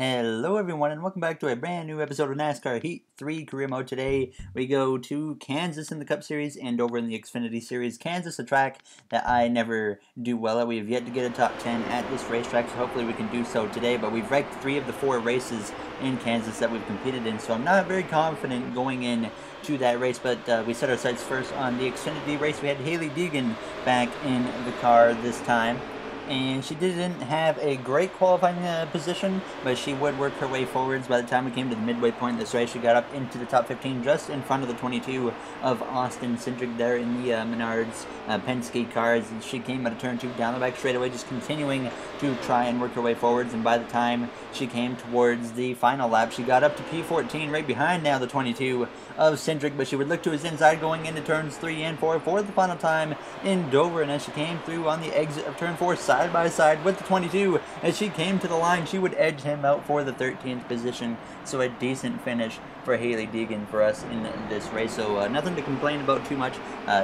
Hello everyone and welcome back to a brand new episode of NASCAR Heat 3 Career Mode. Today we go to Kansas in the Cup Series and over in the Xfinity Series. Kansas, a track that I never do well at. We have yet to get a top 10 at this racetrack, so hopefully we can do so today. But we've wrecked 3 of the 4 races in Kansas that we've competed in, so I'm not very confident going in to that race, but we set our sights first on the Xfinity race. We had Hailie Deegan back in the car this time. And she didn't have a great qualifying position, but she would work her way forwards. By the time we came to the midway point in this race, she got up into the top 15, just in front of the 22 of Austin Cindric there in the Menards Penske cars. And she came out of turn 2 down the back straightaway, just continuing to try and work her way forwards. And by the time she came towards the final lap, she got up to P14, right behind now the 22 of Cindric, but she would look to his inside going into turns 3 and 4 for the final time in Dover. And as she came through on the exit of turn 4, side by side with the 22, as she came to the line, she would edge him out for the 13th position. So a decent finish for Hailie Deegan for us in this race. So nothing to complain about too much.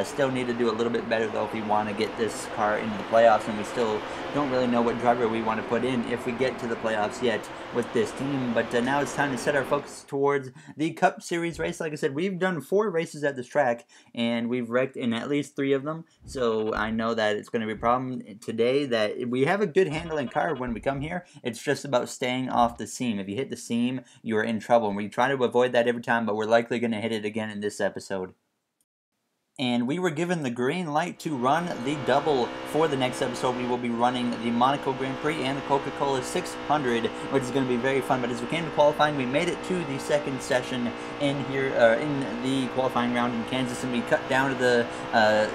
Still need to do a little bit better though if we want to get this car into the playoffs, and we still don't really know what driver we want to put in if we get to the playoffs yet with this team. But now it's time to set our focus towards the Cup Series race. Like I said, we've done 4 races at this track and we've wrecked in at least 3 of them, so I know that it's going to be a problem today. That we have a good handling car when we come here. It's just about staying off the seam. If you hit the seam, you're in trouble, and we try to avoid that every time, but we're likely going to hit it again in this episode. And we were given the green light to run the double for the next episode. We will be running the Monaco Grand Prix and the Coca-Cola 600, which is going to be very fun. But as we came to qualifying, we made it to the second session in here, in the qualifying round in Kansas, and we cut down to the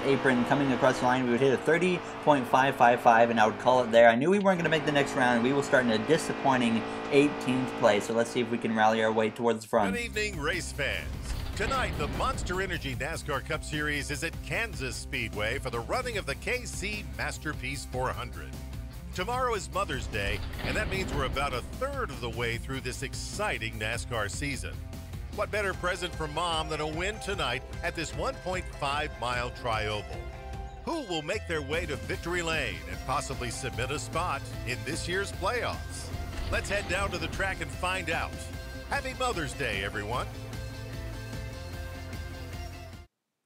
apron coming across the line. We would hit a 30.555, and I would call it there. I knew we weren't going to make the next round, and we will start in a disappointing 18th place. So let's see if we can rally our way towards the front. Good evening, race fans. Tonight, the Monster Energy NASCAR Cup Series is at Kansas Speedway for the running of the KC Masterpiece 400. Tomorrow is Mother's Day, and that means we're about a third of the way through this exciting NASCAR season. What better present for Mom than a win tonight at this 1.5-mile tri-oval? Who will make their way to victory lane and possibly submit a spot in this year's playoffs? Let's head down to the track and find out. Happy Mother's Day, everyone.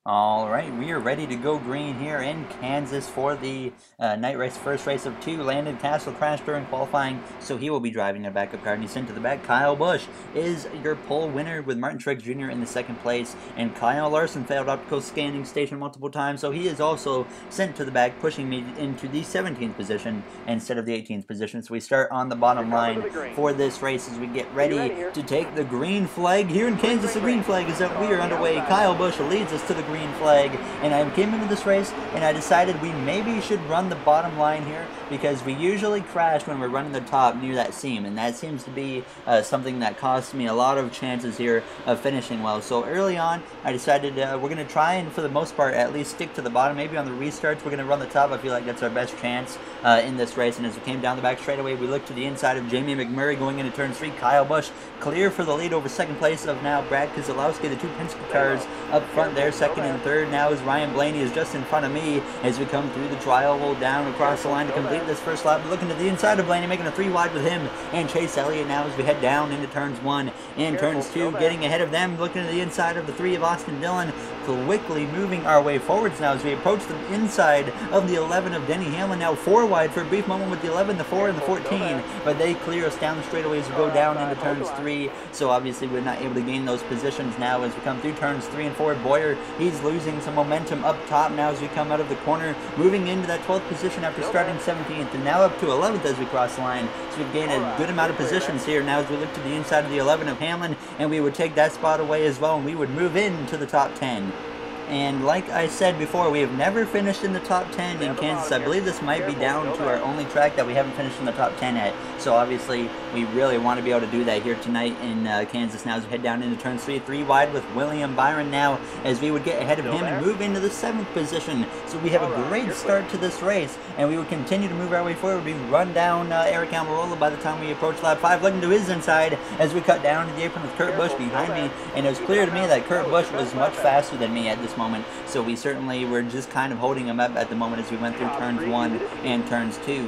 All right, we are ready to go green here in Kansas for the night race, first race of 2. Landon Castle crashed during qualifying, so he will be driving a backup car, and he's sent to the back. Kyle Busch is your pole winner with Martin Truex Jr. in the second place, and Kyle Larson failed optical scanning station multiple times, so he is also sent to the back, pushing me into the 17th position instead of the 18th position. So we start on the bottom line for this race as we get ready to take the green flag here in Kansas. The green flag is up. We are underway. Kyle Busch leads us to the green flag, and I came into this race and I decided we maybe should run the bottom line here, because we usually crash when we're running the top near that seam, and that seems to be something that costs me a lot of chances here of finishing well. So early on I decided we're going to try and, for the most part, at least stick to the bottom. Maybe on the restarts we're going to run the top. I feel like that's our best chance in this race. And as we came down the back straightaway, we looked to the inside of Jamie McMurray going into turn 3. Kyle Busch clear for the lead over second place of now Brad Keselowski. The 2 Penske cars up front there, second and third now is Ryan Blaney, is just in front of me as we come through the tri-oval down across the line to complete this first lap. Looking to the inside of Blaney, making a 3 wide with him and Chase Elliott now as we head down into turns 1 and turns 2, getting ahead of them. Looking to the inside of the 3 of Austin Dillon, quickly moving our way forwards now as we approach the inside of the 11 of Denny Hamlin, now 4 wide for a brief moment with the 11, the 4, and the 14, but they clear us down the straightaway as we go down into turns 3, so obviously we're not able to gain those positions now as we come through turns 3 and 4. Boyer, he's losing some momentum up top now as we come out of the corner, moving into that 12th position after starting 17th, and now up to 11th as we cross the line. So we've gained a good amount of positions here now as we look to the inside of the 11 of Hamlin, and we would take that spot away as well, and we would move into the top 10. And like I said before, we have never finished in the top 10 in Kansas. I believe this might be down to our only track that we haven't finished in the top 10 at. So obviously, we really want to be able to do that here tonight in Kansas now as we head down into turn 3 wide with William Byron now as we would get ahead of him and move into the 7th position. So we have a great start to this race, and we would continue to move our way forward. We run down Eric Almirola by the time we approach lap 5, looking to his inside as we cut down to the apron with Kurt Busch behind me. And it was clear to me that Kurt Busch was much faster than me at this moment, so we certainly were just kind of holding him up at the moment as we went through turns 1 and turns 2.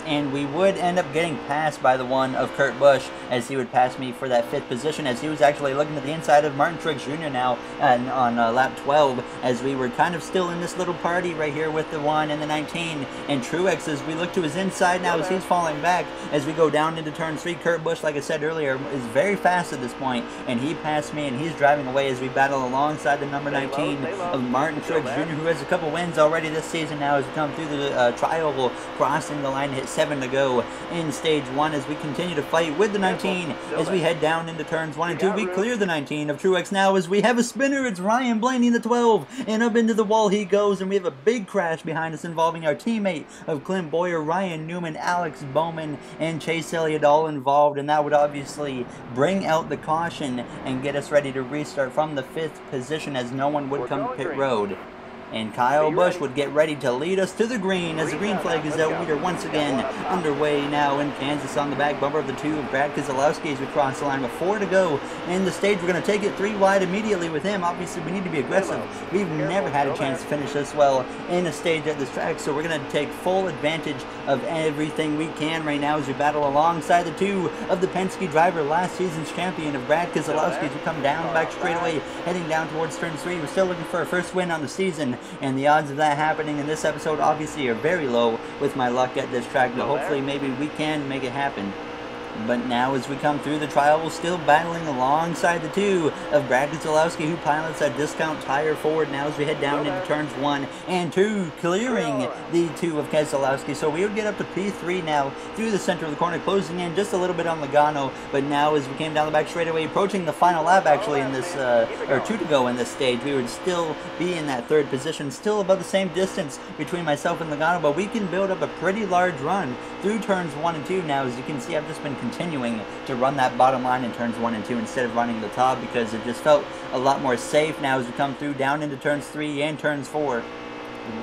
and we would end up getting passed by the one of Kurt Busch, as he would pass me for that 5th position, as he was actually looking to the inside of Martin Truex Jr. now on lap 12, as we were kind of still in this little party right here with the 1 and the 19, and Truex, as we look to his inside now as he's falling back as we go down into turn 3. Kurt Busch, like I said earlier, is very fast at this point, and he passed me and he's driving away as we battle alongside the number 19 of Martin Truex Jr., who has a couple wins already this season now as we come through the trial, crossing the line, hit 7 to go in stage 1 as we continue to fight with the 19 as we head down into turns 1 and 2. We clear the 19 of Truex now as we have a spinner. It's Ryan Blaney in the 12, and up into the wall he goes, and we have a big crash behind us involving our teammate of Clint Boyer, Ryan Newman, Alex Bowman, and Chase Elliott all involved, and that would obviously bring out the caution and get us ready to restart from the 5th position as no one would come to pit road. And Kyle Busch would get ready to lead us to the green as the green flag is out. We are once again underway now in Kansas on the back bumper of the 2 of Brad Keselowski as we cross the line with 4 to go in the stage. We're going to take it 3 wide immediately with him. Obviously, we need to be aggressive. We've never had a chance to finish this well in a stage at this track, so we're going to take full advantage of everything we can right now as we battle alongside the 2 of the Penske driver, last season's champion of Brad Keselowski, as we come down back straightaway, heading down towards turn 3. We're still looking for a first win on the season, and the odds of that happening in this episode obviously are very low with my luck at this track, but hopefully maybe we can make it happen. But now as we come through the trial, we're still battling alongside the 2 of Brad Keselowski, who pilots a discount tire forward now as we head down into turns 1 and 2, clearing the 2 of Keselowski. So we would get up to P3 now through the center of the corner, closing in just a little bit on Logano. But now as we came down the back straightaway, approaching the final lap actually in this, or 2 to go in this stage, we would still be in that 3rd position, still about the same distance between myself and Logano, but we can build up a pretty large run through turns 1 and 2 now. As you can see, I've just been continuing to run that bottom line in turns 1 and 2 instead of running the top, because it just felt a lot more safe now as we come through down into turns 3 and turns 4.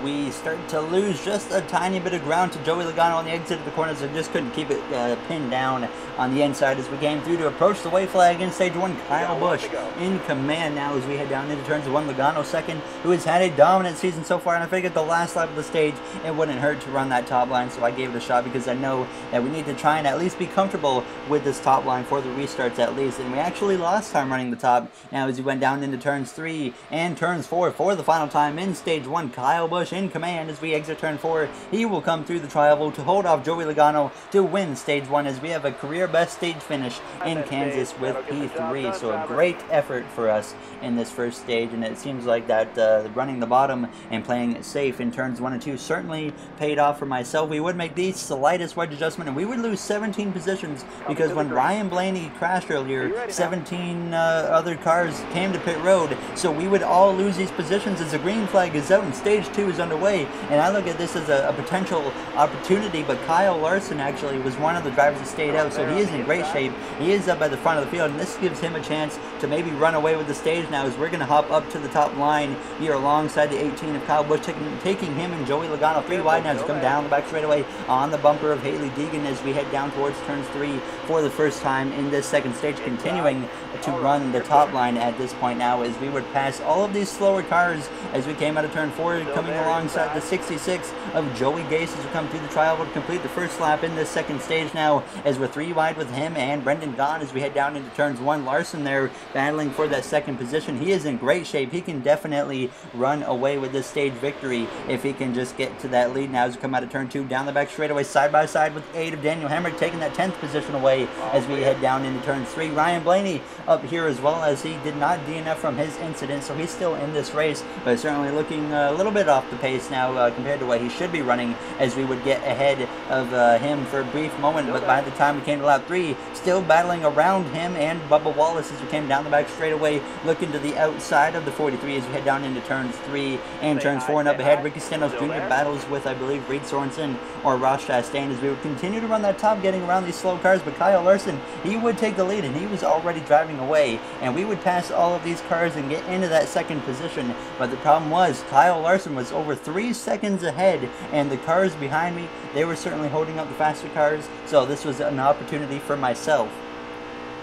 We start to lose just a tiny bit of ground to Joey Logano on the exit of the corners, so just couldn't keep it pinned down on the inside as we came through to approach the white flag in stage 1. Kyle Busch in command now as we head down into turns 1. Logano second, who has had a dominant season so far, and I figured the last lap of the stage it wouldn't hurt to run that top line, so I gave it a shot because I know that we need to try and at least be comfortable with this top line for the restarts at least, and we actually lost time running the top now as we went down into turns 3 and turns 4 for the final time in stage 1. Kyle Busch in command as we exit turn 4. He will come through the trial to hold off Joey Logano to win stage 1 as we have a career best stage finish in Kansas with P3. So a great effort for us in this first stage, and it seems like that running the bottom and playing safe in turns 1 and 2 certainly paid off for myself. We would make the slightest wedge adjustment and we would lose 17 positions, because when Ryan Blaney crashed earlier, 17 other cars came to pit road, so we would all lose these positions as the green flag is out and stage 2 is underway. And I look at this as a potential opportunity, but Kyle Larson actually was one of the drivers that stayed out, so he is in great shape. He is up at the front of the field, and this gives him a chance to maybe run away with the stage now as we're going to hop up to the top line here alongside the 18 of Kyle Busch, taking him and Joey Logano 3 wide now to come down the back straightaway on the bumper of Haley Deegan as we head down towards turns 3 for the first time in this second stage, continuing to run the top line at this point now as we would pass all of these slower cars as we came out of turn 4, coming alongside the 66 of Joey Gase as we come through the trial. Would complete the first lap in this second stage now as we're 3 wide with him and Brendan Gaughan as we head down into turns 1. Larson there battling for that second position. He is in great shape. He can definitely run away with this stage victory if he can just get to that lead now as we come out of turn 2 down the back straightaway side by side with 8 of Daniel Hemrick, taking that 10th position away as we head down into turn 3. Ryan Blaney up here as well, as he did not DNF from his incident, so he's still in this race, but certainly looking a little bit off the pace now compared to what he should be running, as we would get ahead of him for a brief moment. But by the time we came to lap 3, still battling around him and Bubba Wallace as we came down the back straightaway, looking to the outside of the 43 as we head down into turns 3 and turns 4 and up ahead. Ricky Stenhouse Jr. battles with, I believe, Reed Sorensen or Ross Chastain as we would continue to run that top, getting around these slow cars. But Kyle Larson, he would take the lead, and he was already driving away, and we would pass all of these cars and get into that second position. But the problem was Kyle Larson was over 3 seconds ahead, and the cars behind me, they were certainly holding up the faster cars, so this was an opportunity for myself.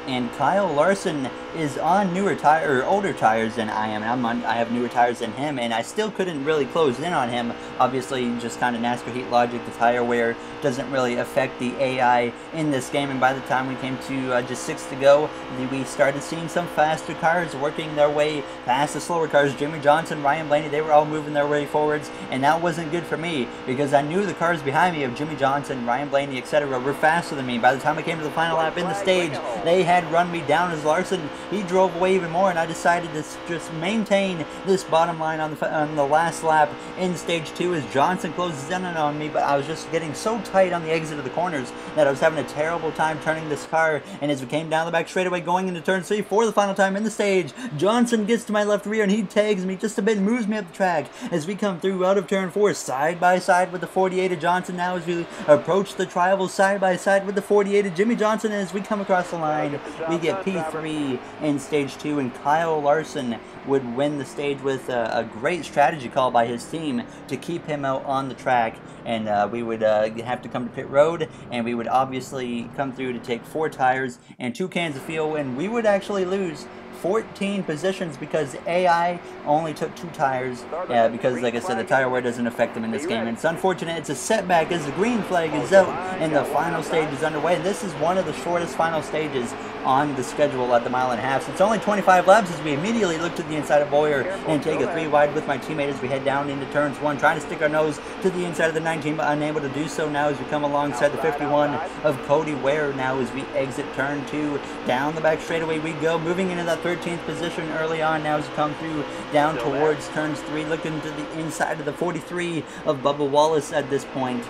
And Kyle Larson is on older tires than I am, and I have newer tires than him, and I still couldn't really close in on him. Obviously, just kind of NASCAR heat logic, the tire wear doesn't really affect the AI in this game, and by the time we came to just 6 to go, we started seeing some faster cars working their way past the slower cars. Jimmy Johnson, Ryan Blaney, they were all moving their way forwards, and that wasn't good for me because I knew the cars behind me of Jimmy Johnson, Ryan Blaney, etc. were faster than me. By the time I came to the final lap in the stage, they had run me down. As Larson, he drove away even more, and I decided to just maintain this bottom line on the last lap in stage 2 as Johnson closes in on me, but I was just getting so tight on the exit of the corners that I was having a terrible time turning this car, and as we came down the back straightaway going into turn 3 for the final time in the stage, Johnson gets to my left rear and he tags me just a bit and moves me up the track as we come through out of turn 4 side by side with the 48 of Johnson. Now as we approach the tri-oval side by side with the 48 of Jimmy Johnson, as we come across the line, we get P3 in stage 2, and Kyle Larson would win the stage with a great strategy call by his team to keep him out on the track, and we would have to come to pit road, and we would obviously come through to take 4 tires and 2 cans of fuel, and we would actually lose 14 positions because AI only took 2 tires because, like I said, the tire wear doesn't affect them in this game. And it's unfortunate. It's a setback as the green flag is out and the final stage is underway. And this is one of the shortest final stages on the schedule at the 1.5 miles. So it's only 25 laps as we immediately look to the inside of Boyer and take a 3 wide with my teammate as we head down into turns 1, trying to stick our nose to the inside of the 19, but unable to do so now as we come alongside the 51 of Cody Ware now as we exit turn 2. Down the back straightaway we go, moving into that 13th position early on now as we come through down towards turns 3, looking to the inside of the 43 of Bubba Wallace at this point.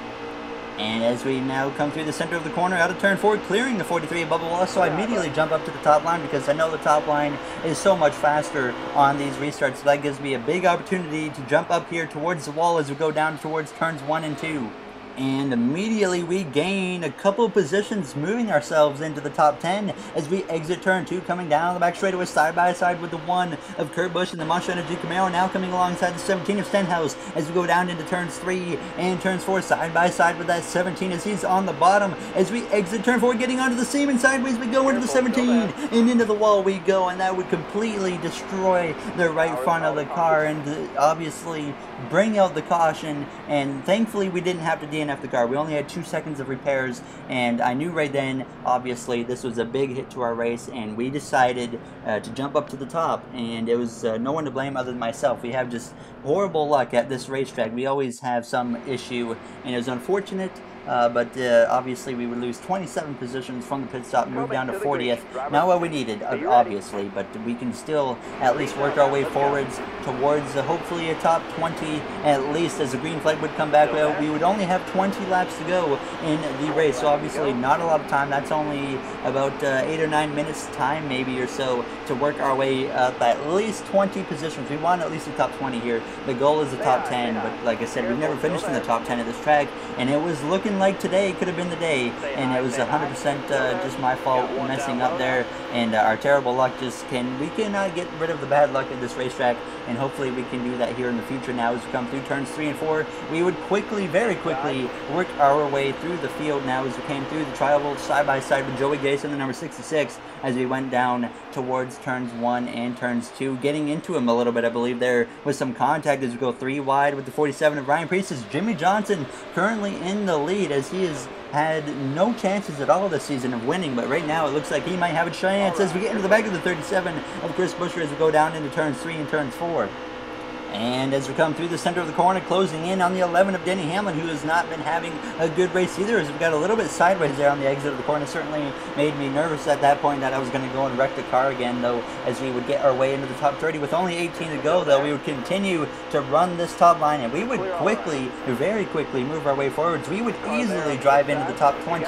And as we now come through the center of the corner out of turn 4, clearing the 43 of Bubba Wallace, so I immediately jump up to the top line because I know the top line is so much faster on these restarts. So that gives me a big opportunity to jump up here towards the wall as we go down towards turns 1 and 2. And immediately we gain a couple positions, moving ourselves into the top 10 as we exit turn 2, coming down the back straightaway side by side with the 1 of Kurt Busch and the Monster Energy Camaro, now coming alongside the 17 of Stenhouse as we go down into turns 3 and turns 4 side by side with that 17 as he's on the bottom as we exit turn 4, getting onto the seam and sideways we go into the 17 and into the wall we go, and that would completely destroy the right front of the car and obviously bring out the caution. And thankfully we didn't have to DNF the car. We only had 2 seconds of repairs, and I knew right then obviously this was a big hit to our race, and we decided to jump up to the top, and it was no one to blame other than myself. We have just horrible luck at this racetrack. We always have some issue, and it was unfortunate. But obviously we would lose 27 positions from the pit stop, move down to 40th. Not what we needed, obviously, but we can still at least work our way forwards towards hopefully a top 20 at least as the green flag would come back. Well, we would only have 20 laps to go in the race, so obviously not a lot of time. That's only about 8 or 9 minutes time maybe or so to work our way up at least 20 positions. We want at least the top 20 here. The goal is the top 10, but like I said, we've never finished in the top 10 at this track, and it was looking like today could have been the day, and it was 100% just my fault messing up there, and our terrible luck we cannot get rid of the bad luck at this racetrack, and hopefully we can do that here in the future. Now as we come through turns 3 and 4, we would very quickly work our way through the field now as we came through the tri-oval side by side with Joey Gason, the number 66, as we went down towards turns 1 and turns 2, getting into him a little bit. I believe there was some contact as we go 3 wide with the 47 of Ryan Preece. As Jimmy Johnson currently in the lead as he has had no chances at all this season of winning, but right now it looks like he might have a chance as we get into the back of the 37 of Chris Buescher as we go down into turns 3 and turns 4. And as we come through the center of the corner, closing in on the 11 of Denny Hamlin, who has not been having a good race either, as we got a little bit sideways there on the exit of the corner. Certainly made me nervous at that point that I was going to go and wreck the car again, though, as we would get our way into the top 30. With only 18 to go, though, we would continue to run this top line, and we would very quickly move our way forwards. We would easily drive into the top 20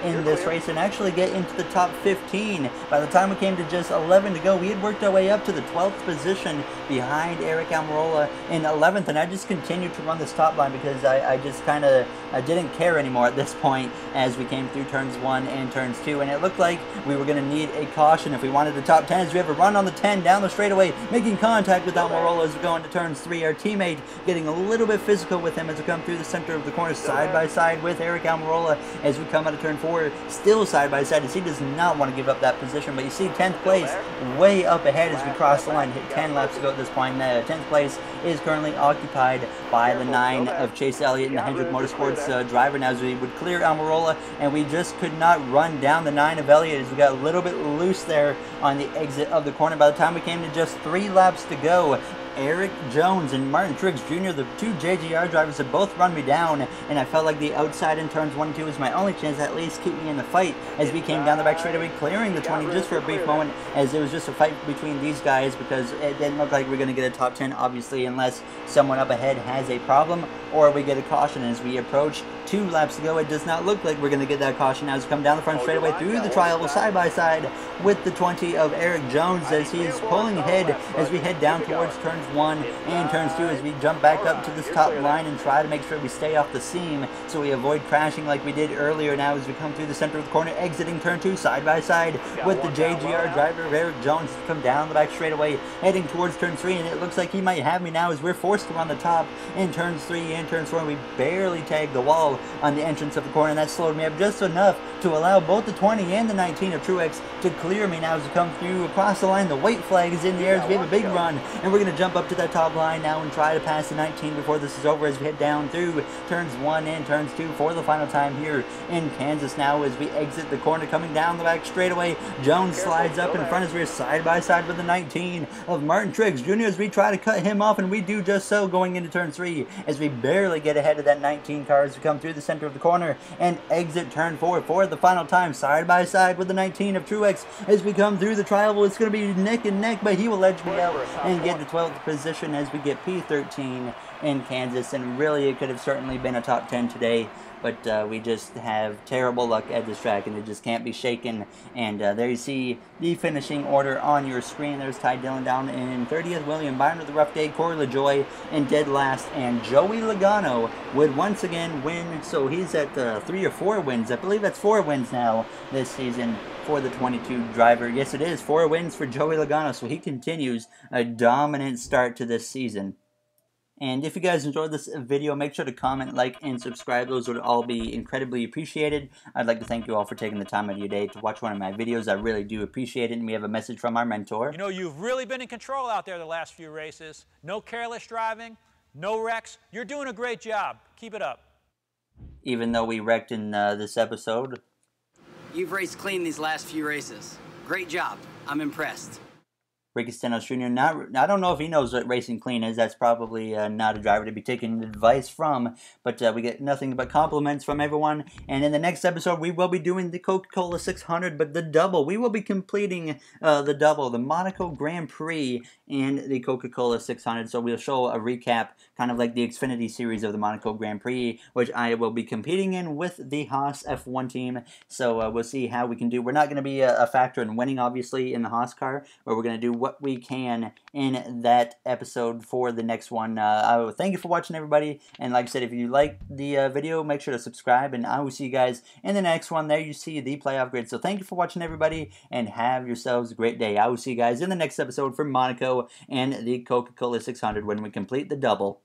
in this race and actually get into the top 15. By the time we came to just 11 to go, we had worked our way up to the 12th position behind Eric Almirola Almirola in 11th, and I just continued to run this top line because I just kind of didn't care anymore at this point as we came through turns 1 and turns 2, and it looked like we were going to need a caution if we wanted the top 10 as we have a run on the 10 down the straightaway, making contact with Almirola as we go into turns 3. Our teammate getting a little bit physical with him as we come through the center of the corner side by side with Eric Almirola as we come out of turn 4, still side by side as he does not want to give up that position, but you see 10th place way up ahead as we cross the line, hit 10 laps to go at this point. 10th place is currently occupied by the 9 of Chase Elliott and the Hendrick Motorsports driver now as we would clear Almirola, and we just could not run down the 9 of Elliott as we got a little bit loose there on the exit of the corner. By the time we came to just 3 laps to go, Eric Jones and Martin Triggs Jr., the 2 JGR drivers, had both run me down, and I felt like the outside in turns 1 and 2 was my only chance to at least keep me in the fight as we came down the back straightaway, clearing the 20 just for a brief moment as it was just a fight between these guys because it didn't look like we were going to get a top 10, obviously, unless someone up ahead has a problem or we get a caution. As we approach 2 laps to go, it does not look like we're going to get that caution as we come down the front straightaway through the trial side by side with the 20 of Eric Jones as he's pulling ahead as we head down towards turns 1 and turns 2 as we jump back up to this top line and try to make sure we stay off the seam so we avoid crashing like we did earlier now as we come through the center of the corner, exiting turn 2 side by side with the JGR driver of Eric Jones to come down the back straightaway heading towards turn 3, and it looks like he might have me now as we're forced to run the top in turns 3 and turns 4. We barely tagged the wall on the entrance of the corner, and that slowed me up just enough to allow both the 20 and the 19 of Truex to clear me now as we come through across the line. The white flag is in the air as we have a big run, and we're going to jump up to that top line now and try to pass the 19 before this is over as we head down through turns 1 and turns 2 for the final time here in Kansas now as we exit the corner coming down the back straightaway. Jones slides up in front as we're side by side with the 19 of Martin Triggs Jr. as we try to cut him off, and we do just so going into turn 3 as we barely get ahead of that 19 car as we come through the center of the corner and exit turn 4 for the final time side by side with the 19 of Truex as we come through the trial. It's going to be neck and neck, but he will edge me out and get the 12th position as we get P13 in Kansas, and really it could have certainly been a top 10 today, but we just have terrible luck at this track and it just can't be shaken. And there you see the finishing order on your screen. There's Ty Dillon down in 30th, William Byron with a rough day, Corey LaJoie in dead last, and Joey Logano would once again win, so he's at 3 or 4 wins. I believe that's 4 wins now this season for the 22 driver. Yes, it is 4 wins for Joey Logano, so he continues a dominant start to this season. And if you guys enjoyed this video, make sure to comment, like, and subscribe. Those would all be incredibly appreciated. I'd like to thank you all for taking the time out of your day to watch one of my videos. I really do appreciate it, and we have a message from our mentor. You know, you've really been in control out there the last few races. No careless driving, no wrecks. You're doing a great job. Keep it up. Even though we wrecked in this episode. You've raced clean these last few races. Great job. I'm impressed. Ricky Stenhouse Jr. I don't know if he knows what racing clean is. That's probably not a driver to be taking advice from. But we get nothing but compliments from everyone. And in the next episode, we will be doing the Coca-Cola 600, but the double. We will be completing the double, the Monaco Grand Prix and the Coca-Cola 600. So we'll show a recap, kind of like the Xfinity series of the Monaco Grand Prix, which I will be competing in with the Haas F1 team. So we'll see how we can do. We're not going to be a factor in winning, obviously, in the Haas car, but we're going to do what we can in that episode for the next one. Thank you for watching, everybody, and like I said, if you like the video, make sure to subscribe, and I will see you guys in the next one. There you see the playoff grid. So thank you for watching, everybody, and have yourselves a great day. I will see you guys in the next episode for Monaco and the Coca-Cola 600 when we complete the double.